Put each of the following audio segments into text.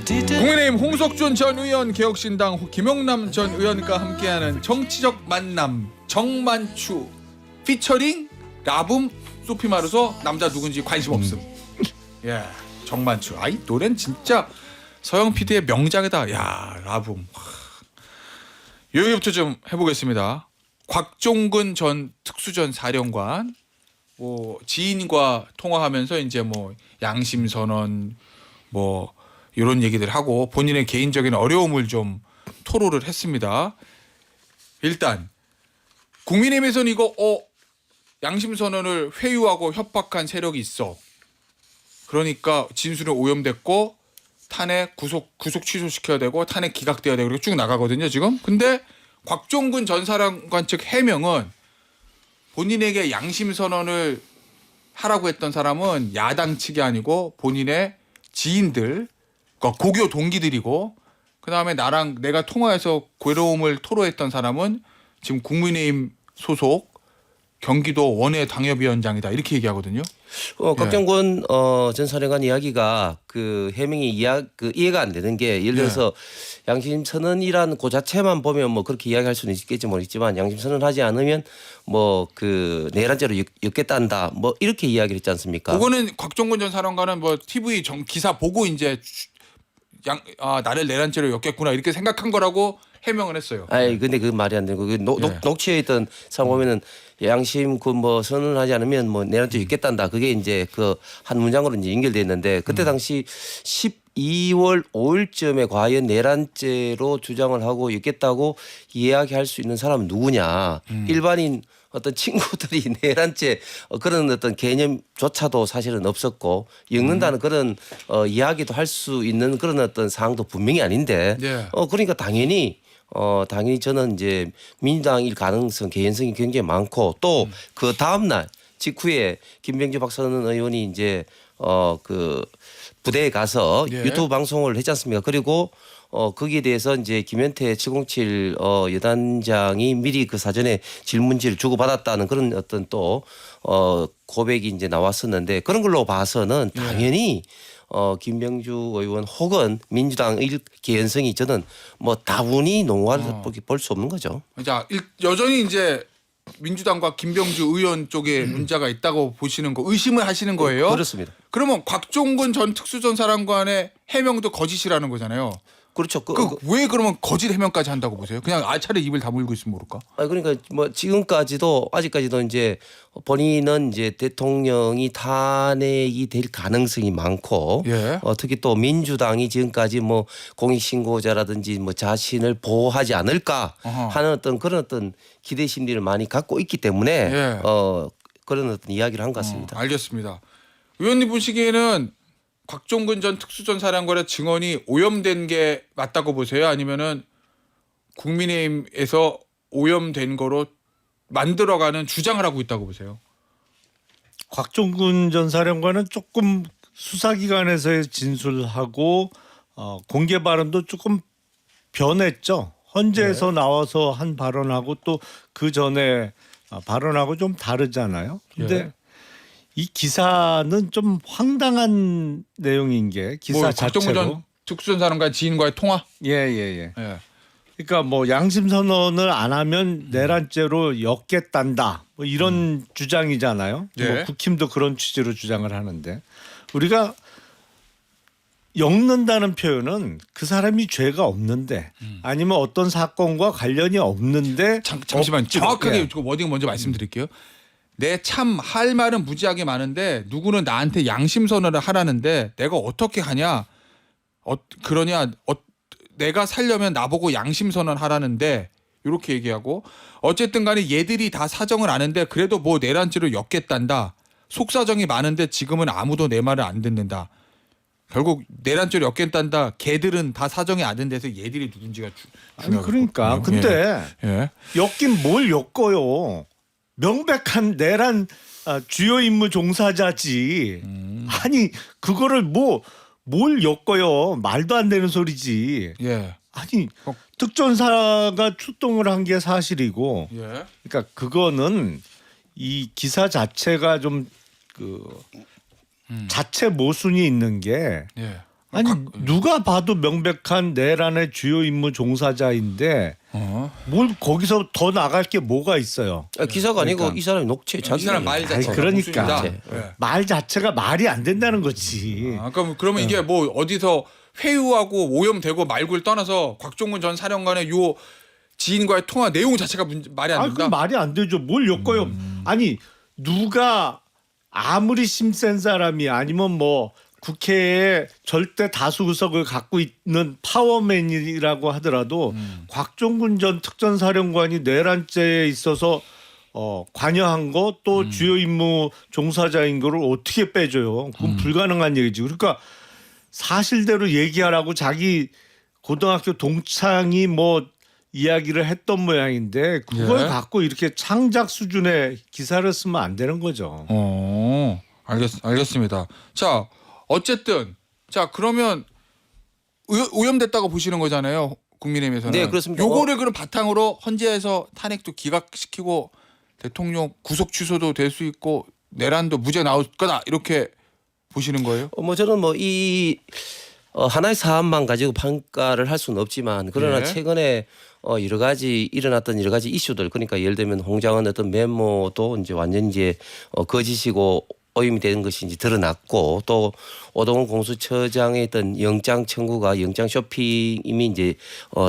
국민의힘 홍석준 전 의원, 개혁신당 김용남 전 의원과 함께하는 정치적 만남 정만추 피처링 라붐 소피 마르소 남자 누군지 관심 없음. 예, 정만추. 아이 노래는 진짜 서영 PD의 명작이다. 야, 라붐. 여기부터 좀 해보겠습니다. 곽종근 전 특수전 사령관 뭐 지인과 통화하면서 이제 뭐 양심 선언 뭐 이런 얘기들 하고 본인의 개인적인 어려움을 좀 토로를 했습니다. 일단 국민의힘에서는 이거 양심 선언을 회유하고 협박한 세력이 있어. 그러니까 진술은 오염됐고 탄핵 구속 취소시켜야 되고 탄핵 기각돼야 되고 이렇게 쭉 나가거든요 지금. 근데 곽종근 전 사령관 측 해명은 본인에게 양심 선언을 하라고 했던 사람은 야당 측이 아니고 본인의 지인들, 그러니까 고교 동기들이고, 그 다음에 나랑 내가 통화해서 괴로움을 토로했던 사람은 지금 국민의힘 소속 경기도 원외 당협위원장이다 이렇게 얘기하거든요. 곽종근 전 사령관 이야기가 그 해명이 이해가 안 되는 게 예를 들어서 양심 선언이란 그 자체만 보면 뭐 그렇게 이야기할 수는 있겠지 모르겠지만 양심 선언하지 않으면 뭐 그 내란죄로 엮겠다한다 뭐 이렇게 이야기를 했지 않습니까? 그거는 곽종근 전 사령관은 뭐 TV 기사 보고 이제 나를 내란죄로 엮겠구나 이렇게 생각한 거라고 해명을 했어요. 아니 근데 그 말이 안 되고 그 녹취에 있던 상황 보면은 양심 그 뭐 선언을 하지 않으면 뭐 내란죄 있겠단다. 그게 이제 그 한 문장으로 이제 연결돼 있는데 그때 당시 12월 5일쯤에 과연 내란죄로 주장을 하고 있겠다고 이야기할 수 있는 사람은 누구냐? 일반인 어떤 친구들이 내란죄 그런 어떤 개념조차도 사실은 없었고 엮는다는 그런 이야기도 할 수 있는 그런 어떤 사항도 분명히 아닌데 그러니까 당연히 저는 이제 민주당일 가능성 개연성이 굉장히 많고 또 그 다음 날 직후에 김병주 박선원 의원이 이제 그 부대에 가서 유튜브 방송을 했지 않습니까? 그리고 거기에 대해서 이제 김현태 707 여단장이 미리 그 사전에 질문지를 주고받았다는 그런 어떤 또 고백이 이제 나왔었는데 그런 걸로 봐서는 당연히 김병주 의원 혹은 민주당 개연성이 저는 뭐 다분히 농후할 볼 수 없는 거죠. 자, 여전히 이제 민주당과 김병주 의원 쪽에 문제가 있다고 보시는 거 의심을 하시는 거예요? 그렇습니다. 그러면 곽종근 전 특수전 사령관의 해명도 거짓이라는 거잖아요. 그렇죠. 왜 그러면 거짓 해명까지 한다고 보세요? 그냥 차라리 입을 다물고 있으면 모를까? 그러니까 뭐 지금까지도 아직까지도 이제 본인은 이제 대통령이 탄핵이 될 가능성이 많고 특히 또 민주당이 지금까지 뭐 공익신고자라든지 뭐 자신을 보호하지 않을까 하는 어떤 그런 어떤 기대 심리를 많이 갖고 있기 때문에 그런 어떤 이야기를 한 것 같습니다. 알겠습니다. 의원님 보시기에는 곽종근 전 특수전 사령관의 증언이 오염된 게 맞다고 보세요? 아니면은 국민의힘에서 오염된 거로 만들어가는 주장을 하고 있다고 보세요? 곽종근 전 사령관은 조금 수사기관에서의 진술하고 공개 발언도 조금 변했죠. 헌재에서 나와서 한 발언하고 또 그 전에 발언하고 좀 다르잖아요. 근데 이 기사는 좀 황당한 내용인 게 기사 자체로. 곽종근 전 특수전 사령관 지인과의 통화? 예. 그러니까 뭐 양심 선언을 안 하면 내란죄로 엮겠단다. 뭐 이런 주장이잖아요. 뭐 국힘도 그런 취지로 주장을 하는데 우리가 엮는다는 표현은 그 사람이 죄가 없는데 아니면 어떤 사건과 관련이 없는데 잠시만 정확하게 워딩 먼저 말씀드릴게요. 내 참 할 말은 무지하게 많은데 누구는 나한테 양심 선언을 하라는데 내가 어떻게 하냐? 그러냐? 내가 살려면 나보고 양심 선언 하라는데 이렇게 얘기하고 어쨌든 간에 얘들이 다 사정을 아는데 그래도 뭐 내란죄로 엮겠단다. 속사정이 많은데 지금은 아무도 내 말을 안 듣는다. 결국 내란죄로 엮겠단다. 걔들은 다 사정이 아는 데서 얘들이 누군지가 중요하거든요. 그러니까 근데 엮긴 뭘 엮어요. 명백한 내란 주요 임무 종사자지. 아니 그거를 뭘 엮어요. 말도 안 되는 소리지. 아니 특전사가 출동을 한 게 사실이고 그러니까 그거는 이 기사 자체가 좀 그 자체 모순이 있는 게 아니 누가 봐도 명백한 내란의 주요 임무 종사자인데 뭘 거기서 더 나갈 게 뭐가 있어요? 기사가 아니고 그러니까. 이 사람이 녹취 이 사람 말 자체가 그러니까 목소리다. 네. 말 자체가 말이 안 된다는 거지. 그러면 이게 뭐 어디서 회유하고 오염되고 말고를 떠나서 곽종근 전 사령관의 요 지인과의 통화 내용 자체가 말이 안 아, 된다. 그럼 말이 안 되죠. 뭘 엮어요? 아니 누가 아무리 힘센 사람이 아니면 뭐 국회에 절대 다수 의석을 갖고 있는 파워맨이라고 하더라도 곽종근 전 특전사령관이 내란죄에 있어서 관여한 거 또 주요 임무 종사자인 거를 어떻게 빼줘요? 그건 불가능한 얘기지. 그러니까 사실대로 얘기하라고 자기 고등학교 동창이 뭐 이야기를 했던 모양인데 그걸 예. 갖고 이렇게 창작 수준의 기사를 쓰면 안 되는 거죠. 알겠습니다. 자, 어쨌든 자 그러면 오염됐다고 보시는 거잖아요. 국민의힘에서는. 네, 그렇습니다. 요거를 그럼 바탕으로 헌재에서 탄핵도 기각시키고 대통령 구속 취소도 될 수 있고 내란도 무죄 나올 거다 이렇게 보시는 거예요? 뭐 저는 뭐 이 하나의 사안만 가지고 평가를 할 수는 없지만 그러나 예. 최근에 여러 가지 일어났던 여러 가지 이슈들 그러니까 예를 들면 홍장은 어떤 메모도 이제 완전 이제 거짓이고 오염이 되는 것이 이제 드러났고 또 오동훈 공수처장의 어떤 영장 청구가 영장 쇼핑임이 이제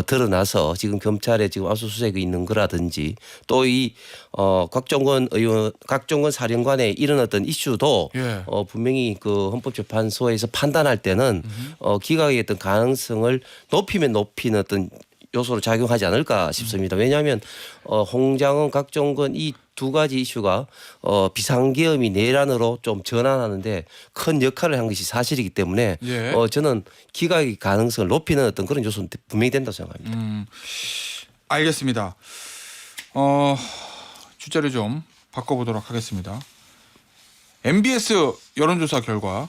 드러나서 지금 검찰에 지금 압수수색이 있는 거라든지 또 이 곽종근 의원, 곽종근 사령관의 이런 어떤 이슈도 예. 분명히 그 헌법재판소에서 판단할 때는 기각의 어떤 가능성을 높이면 높이는 어떤 요소로 작용하지 않을까 싶습니다. 왜냐하면 홍장은, 곽종근 이 두 가지 이슈가 비상계엄이 내란으로 좀 전환하는데 큰 역할을 한 것이 사실이기 때문에 예. 저는 기각의 가능성을 높이는 어떤 그런 요소는 분명히 된다고 생각합니다. 알겠습니다. 주제를 좀 바꿔보도록 하겠습니다. MBS 여론조사 결과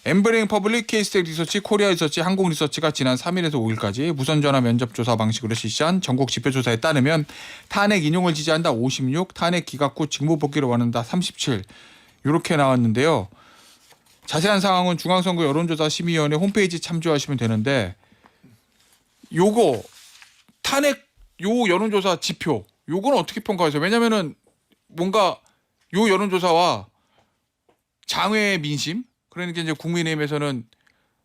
엠브레인 퍼블릭, K스택 리서치, 코리아 리서치, 한국 리서치가 지난 3일에서 5일까지 무선전화 면접 조사 방식으로 실시한 전국 지표조사에 따르면 탄핵 인용을 지지한다 56, 탄핵 기각 후 직무 복귀를 원한다 37 이렇게 나왔는데요. 자세한 상황은 중앙선거 여론조사 심의위원회 홈페이지 참조하시면 되는데 요거 탄핵 요 여론조사 지표 요거는 어떻게 평가하세요? 왜냐면은 뭔가 요 여론조사와 장외의 민심 그러니까 이제 국민의힘에서는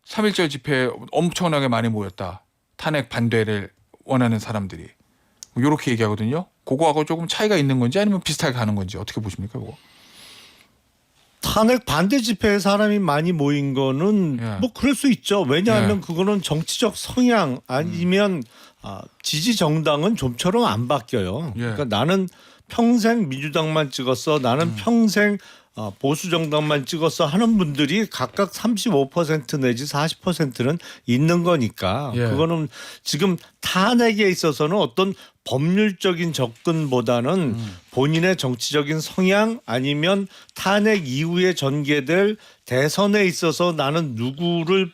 3.1절 집회에 엄청나게 많이 모였다. 탄핵 반대를 원하는 사람들이. 이렇게 얘기하거든요. 그거하고 조금 차이가 있는 건지 아니면 비슷하게 가는 건지 어떻게 보십니까? 그거? 탄핵 반대 집회에 사람이 많이 모인 거는 예. 뭐 그럴 수 있죠. 왜냐하면 예. 그거는 정치적 성향 아니면 지지 정당은 좀처럼 안 바뀌어요. 예. 그러니까 나는 평생 민주당만 찍었어. 나는 평생 보수 정당만 찍었어 하는 분들이 각각 35% 내지 40%는 있는 거니까 예. 그거는 지금 탄핵에 있어서는 어떤 법률적인 접근보다는 본인의 정치적인 성향 아니면 탄핵 이후에 전개될 대선에 있어서 나는 누구를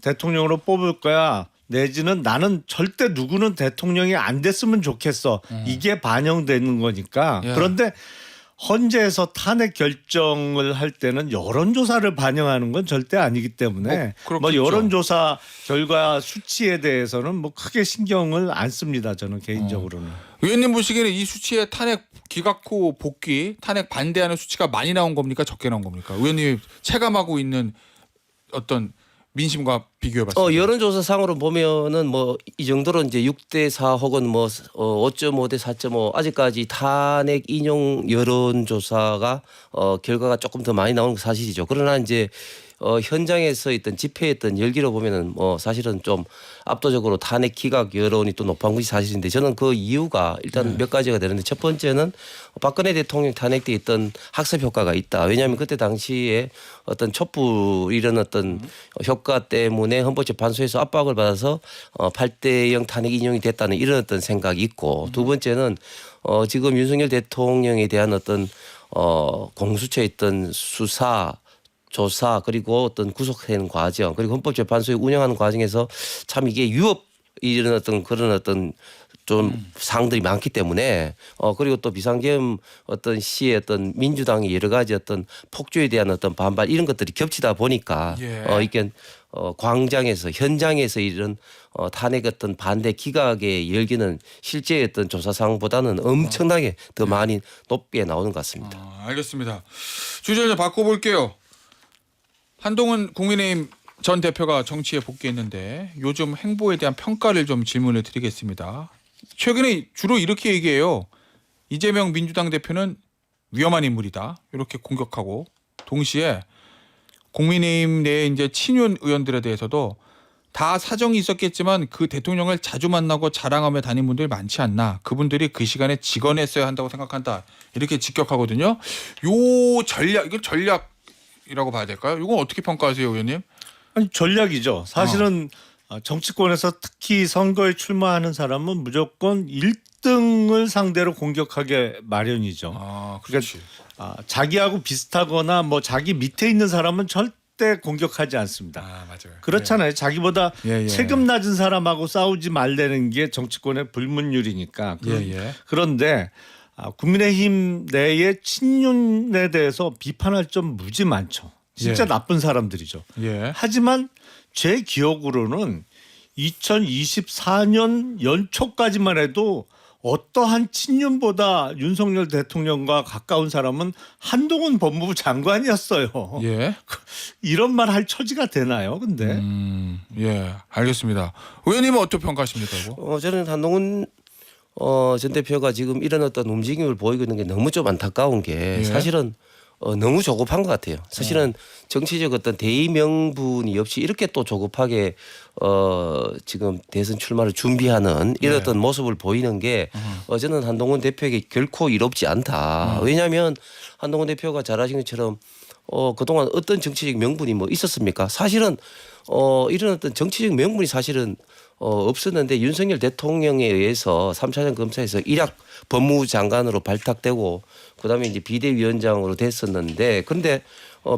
대통령으로 뽑을 거야. 내지는 나는 절대 누구는 대통령이 안 됐으면 좋겠어. 이게 반영되는 거니까. 예. 그런데 헌재에서 탄핵 결정을 할 때는 여론조사를 반영하는 건 절대 아니기 때문에 뭐 그렇겠죠. 여론조사 결과 수치에 대해서는 뭐 크게 신경을 안 씁니다. 저는 개인적으로는. 의원님 보시기에는 이 수치에 탄핵 기각 후 복귀, 탄핵 반대하는 수치가 많이 나온 겁니까? 적게 나온 겁니까? 의원님이 체감하고 있는 어떤 민심과 비교해봤을 때. 여론조사상으로 보면은 뭐 이 정도로 이제 6대4 혹은 뭐 5.5대 4.5 아직까지 탄핵 인용 여론조사가 결과가 조금 더 많이 나오는 건 사실이죠. 그러나 이제 현장에서 있던 집회했던 열기로 보면은 뭐 사실은 좀 압도적으로 탄핵 기각 여론이 또 높은 것이 사실인데 저는 그 이유가 일단 몇 가지가 되는데 첫 번째는 박근혜 대통령 탄핵 때 있던 학습 효과가 있다. 왜냐하면 그때 당시에 어떤 촛불 이런 어떤 효과 때문에 헌법재판소에서 압박을 받아서 8대0 탄핵 인용이 됐다는 이런 어떤 생각이 있고 두 번째는 지금 윤석열 대통령에 대한 어떤 공수처에 있던 수사 조사 그리고 어떤 구속하는 과정 그리고 헌법재판소에 운영하는 과정에서 참 이게 유업 이런 어떤 그런 어떤 좀 사항들이 많기 때문에 그리고 또 비상계엄 어떤 시의 어떤 민주당의 여러 가지 어떤 폭주에 대한 어떤 반발 이런 것들이 겹치다 보니까 예. 이게 광장에서 현장에서 이런 탄핵 어떤 반대 기각의 열기는 실제 어떤 조사상보다는 엄청나게 더 많이 높게 나오는 것 같습니다. 알겠습니다. 주제 좀 바꿔볼게요. 한동훈 국민의힘 전 대표가 정치에 복귀했는데 요즘 행보에 대한 평가를 좀 질문을 드리겠습니다. 최근에 주로 이렇게 얘기해요. 이재명 민주당 대표는 위험한 인물이다. 이렇게 공격하고 동시에 국민의힘 내 이제 친윤 의원들에 대해서도 다 사정이 있었겠지만 그 대통령을 자주 만나고 자랑하며 다닌 분들 많지 않나. 그분들이 그 시간에 직언했어야 한다고 생각한다. 이렇게 직격하거든요. 요 전략, 이거 전략이라고 봐야 될까요? 이건 어떻게 평가하세요, 의원님? 아니 전략이죠. 사실은 정치권에서 특히 선거에 출마하는 사람은 무조건 1등을 상대로 공격하게 마련이죠. 그렇지. 자기하고 비슷하거나 뭐 자기 밑에 있는 사람은 절대 공격하지 않습니다. 맞아요. 그렇잖아요. 자기보다 예. 체급 낮은 사람하고 싸우지 말라는 게 정치권의 불문율이니까. 예. 그런데 국민의힘 내의 친윤에 대해서 비판할 점 무지 많죠. 진짜 예. 나쁜 사람들이죠. 예. 하지만 제 기억으로는 2024년 연초까지만 해도 어떠한 친윤보다 윤석열 대통령과 가까운 사람은 한동훈 법무부 장관이었어요. 예. 이런 말 할 처지가 되나요? 근데 예. 알겠습니다. 의원님은 어떻게 평가하십니까, 이거? 저는 한동훈 전 대표가 지금 이런 어떤 움직임을 보이고 있는 게 너무 좀 안타까운 게 예. 사실은 너무 조급한 것 같아요. 사실은 정치적 어떤 대의 명분이 없이 이렇게 또 조급하게 지금 대선 출마를 준비하는 이런 네. 어떤 모습을 보이는 게 저는 한동훈 대표에게 결코 이롭지 않다. 왜냐하면 한동훈 대표가 잘 아시는 것처럼 그동안 어떤 정치적 명분이 뭐 있었습니까? 사실은 이런 어떤 정치적 명분이 사실은 없었는데 윤석열 대통령에 의해서 3차장 검사에서 일약 법무부 장관으로 발탁되고 그다음에 이제 비대위원장으로 됐었는데 그런데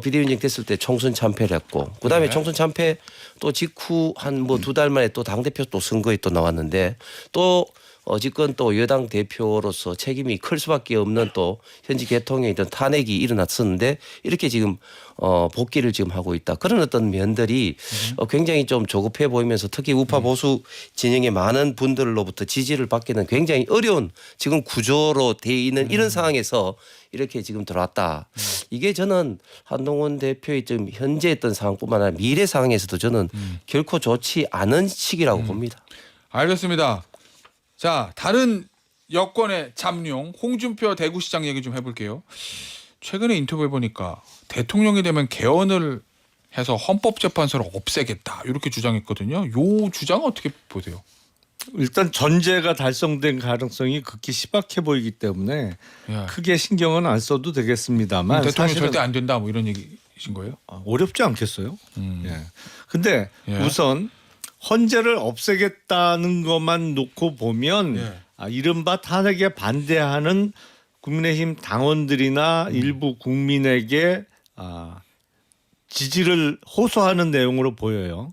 비대위원장 됐을 때 총선 참패를 했고 그다음에 네. 총선 참패 또 직후 한 뭐 2달 만에 또 당대표 또 선거에 또 나왔는데 또 어쨌건 또 여당 대표로서 책임이 클 수밖에 없는 또 현직 대통령에 대한 탄핵이 일어났었는데 이렇게 지금 복귀를 지금 하고 있다. 그런 어떤 면들이 굉장히 좀 조급해 보이면서 특히 우파 보수 진영의 많은 분들로부터 지지를 받기는 굉장히 어려운 지금 구조로 돼 있는 이런 상황에서 이렇게 지금 들어왔다. 이게 저는 한동훈 대표의 지금 현재 있던 상황뿐만 아니라 미래 상황에서도 저는 결코 좋지 않은 시기라고 봅니다. 알겠습니다. 자, 다른 여권의 잠룡 홍준표 대구시장 얘기 좀 해볼게요. 최근에 인터뷰해 보니까 대통령이 되면 개헌을 해서 헌법재판소를 없애겠다 이렇게 주장했거든요. 요 주장은 어떻게 보세요? 일단 전제가 달성된 가능성이 극히 시박해 보이기 때문에 예. 크게 신경은 안 써도 되겠습니다만 대통령 사실은 절대 안 된다 뭐 이런 얘기신 거예요? 어렵지 않겠어요? 예. 근데 예. 우선 헌재를 없애겠다는 것만 놓고 보면 예. 이른바 탄핵에 반대하는 국민의힘 당원들이나 일부 국민에게 지지를 호소하는 내용으로 보여요.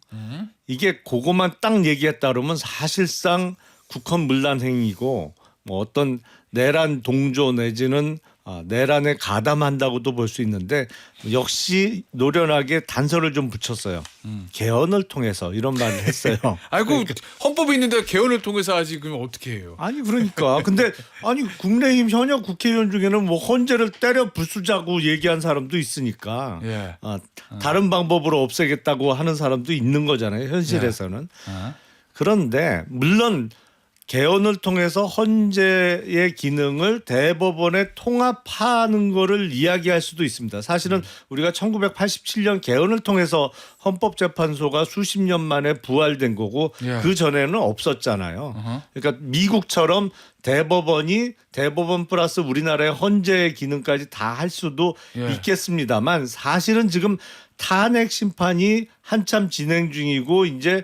이게 그것만 딱 얘기했다 그러면 사실상 국헌 문란 행위고 뭐 어떤 내란 동조 내지는 내란에 가담한다고도 볼 수 있는데 역시 노련하게 단서를 좀 붙였어요. 개헌을 통해서 이런 말을 했어요. 아이고 헌법이 있는데 개헌을 통해서 하지 그럼 어떻게 해요? 아니 그러니까 근데 아니 국민의힘 현역 국회의원 중에는 뭐 헌재를 때려 부수자고 얘기한 사람도 있으니까 예. 다른 방법으로 없애겠다고 하는 사람도 있는 거잖아요. 현실에서는. 그런데 물론 개헌을 통해서 헌재의 기능을 대법원에 통합하는 거를 이야기할 수도 있습니다. 사실은 우리가 1987년 개헌을 통해서 헌법재판소가 수십 년 만에 부활된 거고 예. 그 전에는 없었잖아요. 그러니까 미국처럼 대법원 플러스 우리나라의 헌재의 기능까지 다 할 수도 예. 있겠습니다만 사실은 지금 탄핵 심판이 한참 진행 중이고 이제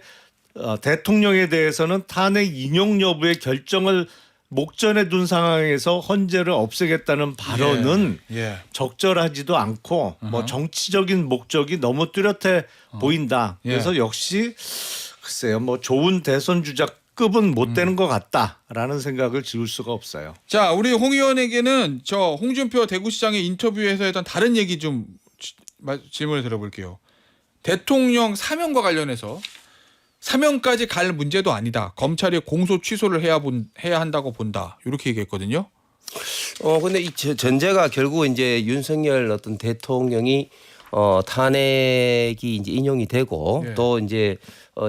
대통령에 대해서는 탄핵 인용 여부의 결정을 목전에 둔 상황에서 헌재를 없애겠다는 발언은 예. 적절하지도 않고 뭐 정치적인 목적이 너무 뚜렷해 보인다. 예. 그래서 역시 글쎄요, 뭐 좋은 대선 주자급 급은 못 되는 것 같다라는 생각을 지울 수가 없어요. 자, 우리 홍 의원에게는 저 홍준표 대구시장의 인터뷰에서 했던 다른 얘기 좀 질문을 들어볼게요. 대통령 사면과 관련해서 사면까지 갈 문제도 아니다. 검찰이 공소 취소를 해야 한다고 본다. 이렇게 얘기했거든요. 근데 이 전제가 결국 이제 윤석열 어떤 대통령이 탄핵이 이제 인용이 되고 예. 또 이제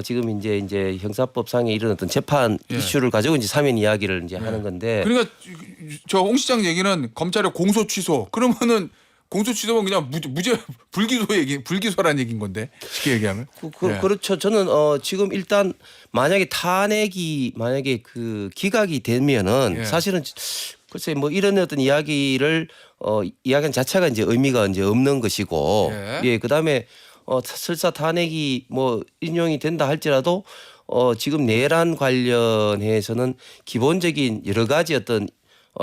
지금 이제 형사법상의 이런 어떤 재판 예. 이슈를 가지고 이제 사면 이야기를 이제 하는 건데 그러니까 저 홍 시장 얘기는 검찰의 공소 취소. 그러면은 공소 취소면 그냥 무죄 불기소라는 얘기인 건데 쉽게 얘기하면. 예. 그렇죠. 저는 지금 일단 만약에 그 기각이 되면은 예. 사실은 글쎄 뭐 이런 어떤 이야기를 이야기한 자체가 이제 의미가 이제 없는 것이고 예. 그다음에 설사 탄핵이 뭐 인용이 된다 할지라도 지금 내란 관련해서는 기본적인 여러 가지 어떤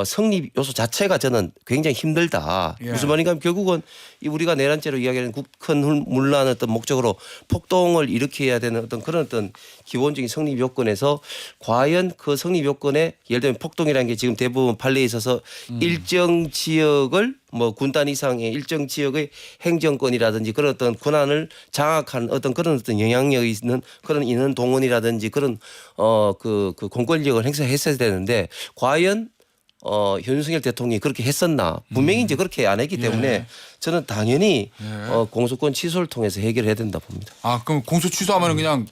성립 요소 자체가 저는 굉장히 힘들다. 예. 무슨 말인가 하면 결국은 우리가 내란죄로 이야기하는 큰 문란 어떤 목적으로 폭동을 일으켜야 되는 어떤 그런 어떤 기본적인 성립 요건에서 과연 그 성립 요건에 예를 들면 폭동이라는 게 지금 대부분 판례에 있어서 일정 지역을 뭐 군단 이상의 일정 지역의 행정권이라든지 그런 어떤 권한을 장악한 어떤 그런 어떤 영향력이 있는 그런 인원 동원이라든지 그런 그 공권력을 행사했어야 되는데 과연 윤석열 대통령이 그렇게 했었나 분명히 이제 그렇게 안 했기 때문에 저는 당연히 공소권 취소를 통해서 해결해야 된다 봅니다. 아, 그럼 공소 취소하면 그냥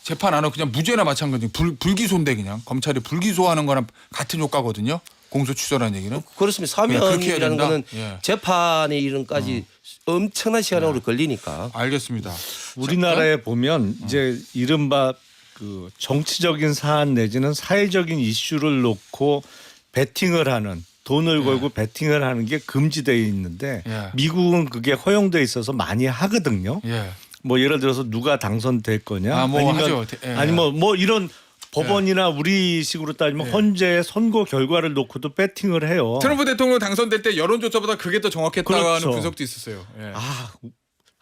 재판 안 하고 그냥 무죄나 마찬가지 불기소인데 그냥 검찰이 불기소하는 거랑 같은 효과거든요. 공소 취소라는 얘기는. 그렇습니다. 그렇게 해야 사면이라는 된다? 거는 예. 재판에 이른까지 엄청난 시간으로 걸리니까. 알겠습니다. 우리나라에 보면 이제 이른바 그 정치적인 사안 내지는 사회적인 이슈를 놓고 베팅을 하는 돈을 걸고 베팅을 하는 게 금지되어 있는데 예. 미국은 그게 허용돼 있어서 많이 하거든요. 예. 뭐 예를 들어서 누가 당선될 거냐 아, 뭐 아니면 하죠. 예. 아니면 뭐 이런 법원이나 우리식으로 따지면 헌재 선거 결과를 놓고도 배팅을 해요. 트럼프 대통령 당선될 때 여론조사보다 그게 더 정확했다는 그렇죠. 분석도 있었어요. 예. 아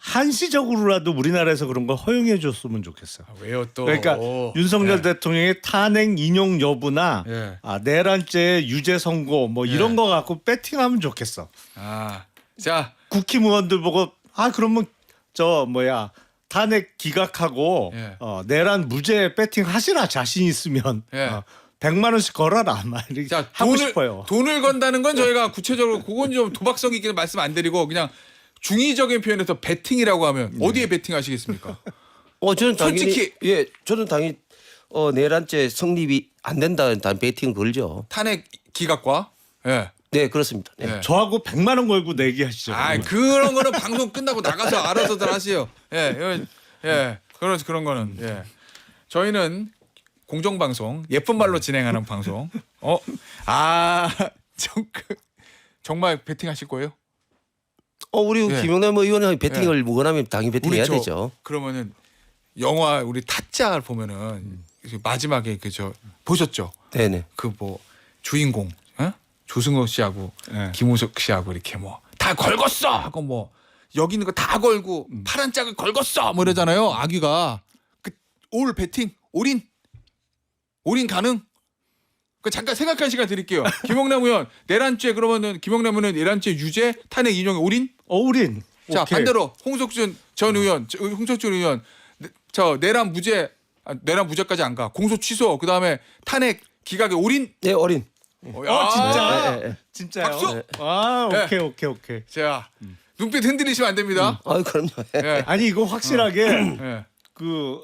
한시적으로라도 우리나라에서 그런 걸 허용해 줬으면 좋겠어요. 왜요 또? 그러니까 윤석열 예. 대통령의 탄핵 인용 여부나 예. 내란죄 유죄 선고 뭐 이런 예. 거 갖고 배팅하면 좋겠어. 아, 자, 국힘의원들 보고 그러면 탄핵 기각하고 예. 내란 무죄 배팅 하시라 자신 있으면 예. 100만 원씩 걸어라 막 이렇게 자 하고 싶어요. 돈을 건다는 건 저희가 구체적으로 그건 좀 도박성 있게 말씀 안 드리고 그냥 중의적인 표현에서 베팅이라고 하면 어디에 베팅하시겠습니까? 저는 당연히 솔직히 저는 당연히 내란죄 성립이 안 된다는 베팅 걸죠. 탄핵 기각과 예. 네 그렇습니다. 네. 예. 저하고 100만 원 걸고 내기하시죠. 아, 그런 거는 방송 끝나고 나가서 알아서들 하세요. 예. 그런 거는 예. 저희는 공정 방송, 예쁜 말로 진행하는 방송. 정말 베팅하실 거예요? 우리 예. 김영남 의원이 베팅을 원하면 당연히 베팅해야 되죠. 그러면은 영화 우리 타짜 보면은 마지막에 보셨죠? 네네. 그 뭐 주인공 조승우 씨하고 네. 김우석 씨하고 이렇게 뭐 다 걸었어 하고 뭐 여기 있는 거 다 걸고 파란 짝을 걸었어 뭐 이러잖아요. 아귀가 올 베팅 올인 가능? 그 잠깐 생각할 시간 드릴게요. 김영남 의원 내란죄 그러면은 김영남 의원은 내란죄 유죄 탄핵 인용에 올인? 올인. 자 오케이. 반대로 홍석준 전 의원, 홍석준 의원 내란 무죄까지 안 가. 공소 취소 그다음에 탄핵 기각에 올인? 네 어린. 진짜? 네. 진짜요? 박수! 네. 오케이. 자 눈빛 흔들리시면 안 됩니다. 그럼요. 예. 아니 이거 확실하게 예. 그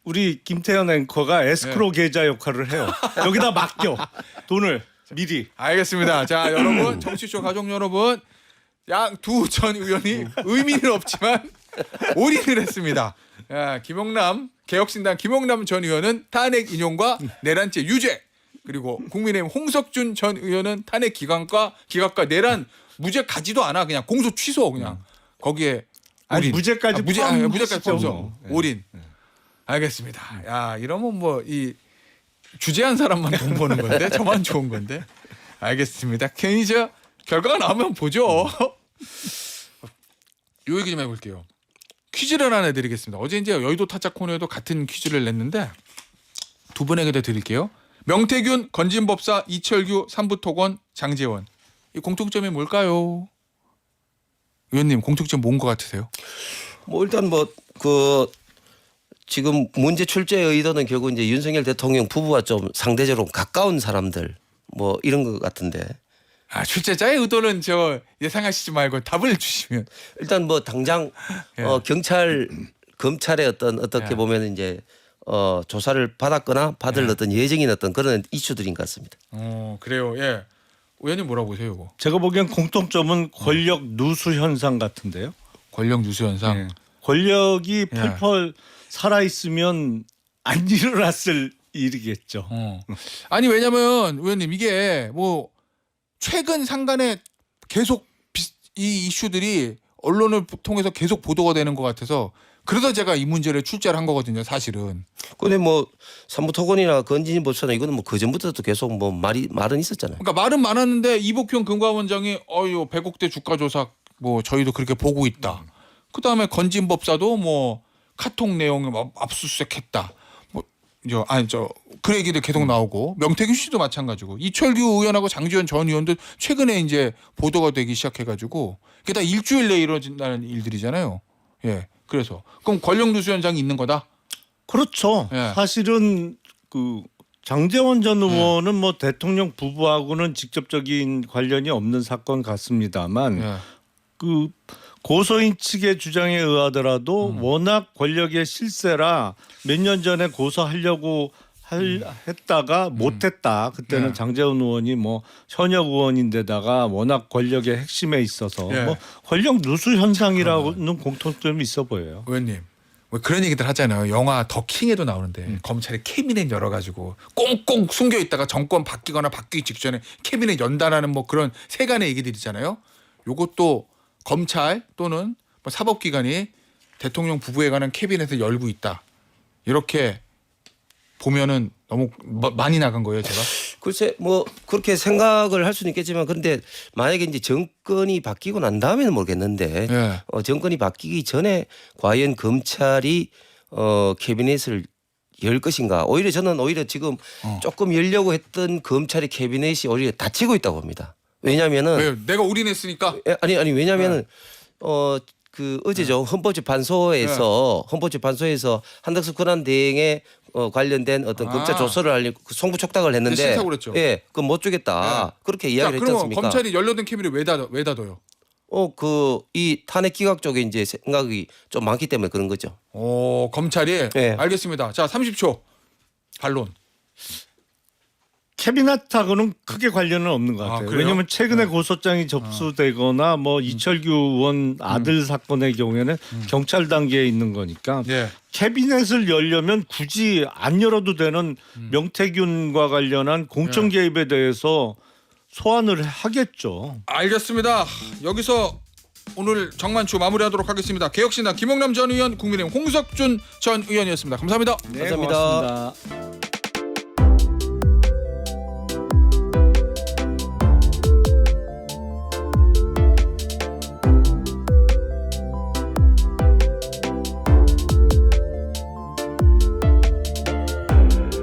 우리 김태현 앵커가 에스크로 계좌 역할을 해요. 여기다 맡겨 돈을 미리. 알겠습니다. 자 여러분 정치쇼 가족 여러분 양 두 전 의원이 의미는 없지만 올인을 했습니다. 김영남 개혁신당 김영남 전 의원은 탄핵 인용과 내란죄 유죄 그리고 국민의힘 홍석준 전 의원은 탄핵 기각과 내란 무죄 가지도 않아 그냥 공소 취소 그냥 거기에 아니, 올인. 무죄까지 무죄까지 포함하시죠. 포함해서 올인. 알겠습니다. 야 이러면 뭐 이 주재한 사람만 돈 버는 건데 저만 좋은 건데. 알겠습니다. 괜히 결과가 나오면 보죠. 요 얘기 좀 해볼게요. 퀴즈를 하나 내드리겠습니다. 어제 이제 여의도 타짜 코너에도 같은 퀴즈를 냈는데 두 분에게 드릴게요. 명태균, 건진법사, 이철규, 삼부토건, 장제원. 이 공통점이 뭘까요? 의원님 공통점 뭔 것 같으세요? 뭐 일단 뭐 그 지금 문제 출제의 의도는 결국 이제 윤석열 대통령 부부와 좀 상대적으로 가까운 사람들 뭐 이런 것 같은데 아, 출제자의 의도는 저 예상하시지 말고 답을 주시면. 일단 뭐 당장 예. 검찰의 어떻게 예. 보면 이제 조사를 받았거나 받을 어떤 예정인 어떤 그런 이슈들인 것 같습니다. 그래요. 예. 의원님 뭐라고 보세요, 이거? 제가 보기엔 공통점은 권력 누수 현상 같은데요. 권력 누수 현상. 예. 권력이 예. 펄펄 살아 있으면 안 일어났을 일이겠죠. 아니 왜냐면 의원님 이게 뭐 최근 상간에 계속 이 이슈들이 언론을 통해서 계속 보도가 되는 것 같아서 그래서 제가 이 문제를 출제를 한 거거든요, 사실은. 근데 뭐 삼부토건이나 건진법사나 이거는 뭐 그 전부터도 계속 뭐 말은 있었잖아요. 그러니까 말은 많았는데 이복형 금감원장이 어유 100억대 주가 조작 뭐 저희도 그렇게 보고 있다. 그다음에 건진법사도 뭐 카톡 내용을 뭐 압수수색했다. 뭐 그 얘기들 계속 나오고 명태균 씨도 마찬가지고 이철규 의원하고 장지원 전 의원도 최근에 이제 보도가 되기 시작해가지고 그게 다 일주일 내에 이루어진다는 일들이잖아요. 예, 그래서 그럼 권력 누수 현상이 있는 거다. 그렇죠. 예. 사실은 그 장제원 전 의원은 뭐 대통령 부부하고는 직접적인 관련이 없는 사건 같습니다만 예. 그 고소인 측의 주장에 의하더라도 워낙 권력의 실세라 몇 년 전에 고소하려고 했다가 못했다. 그때는 예. 장제원 의원이 뭐 현역 의원인데다가 워낙 권력의 핵심에 있어서 예. 뭐 권력 누수 현상이라고는 공통점이 있어 보여요. 의원님 뭐 그런 얘기들 하잖아요. 영화 더 킹에도 나오는데 검찰이 캐비넷 열어가지고 꽁꽁 숨겨 있다가 정권 바뀌거나 바뀌기 직전에 캐비넷 연다라는 뭐 그런 세간의 얘기들 있잖아요. 요것도 검찰 또는 뭐 사법기관이 대통령 부부에 관한 캐비넷을 열고 있다. 이렇게 보면은 너무 많이 나간 거예요, 제가. 글쎄 뭐 그렇게 생각을 할 수는 있겠지만 그런데 만약에 이제 정권이 바뀌고 난 다음에는 모르겠는데 예. 정권이 바뀌기 전에 과연 검찰이 캐비넷을 열 것인가 오히려 저는 오히려 지금 조금 열려고 했던 검찰의 캐비넷이 오히려 닫히고 있다고 봅니다. 왜냐하면은 왜요? 내가 올인했으니까. 아니 왜냐하면은 그 어제죠 헌법재판소에서 한덕수 권한대행에 관련된 어떤 검찰 조서를 하려고 그 송부 촉탁을 했는데 싫다고 그랬죠. 예, 그건 못 주겠다 그렇게 이야기를 했지 그럼 않습니까? 검찰이 열려든 캐비넷 왜 닫아요? 이 탄핵 기각 쪽에 이제 생각이 좀 많기 때문에 그런 거죠. 검찰이 네. 알겠습니다. 자, 30초 반론. 캐비넷하고는 크게 관련은 없는 것 같아요. 그래요? 왜냐하면 최근에 고소장이 접수되거나 뭐 이철규 의원 아들 사건의 경우에는 경찰 단계에 있는 거니까 예. 캐비넷을 열려면 굳이 안 열어도 되는 명태균과 관련한 공천 개입에 대해서 소환을 하겠죠. 알겠습니다. 여기서 오늘 정만추 마무리하도록 하겠습니다. 개혁신당 김용남 전 의원, 국민의힘 홍석준 전 의원이었습니다. 감사합니다. 네, 감사합니다. 고맙습니다.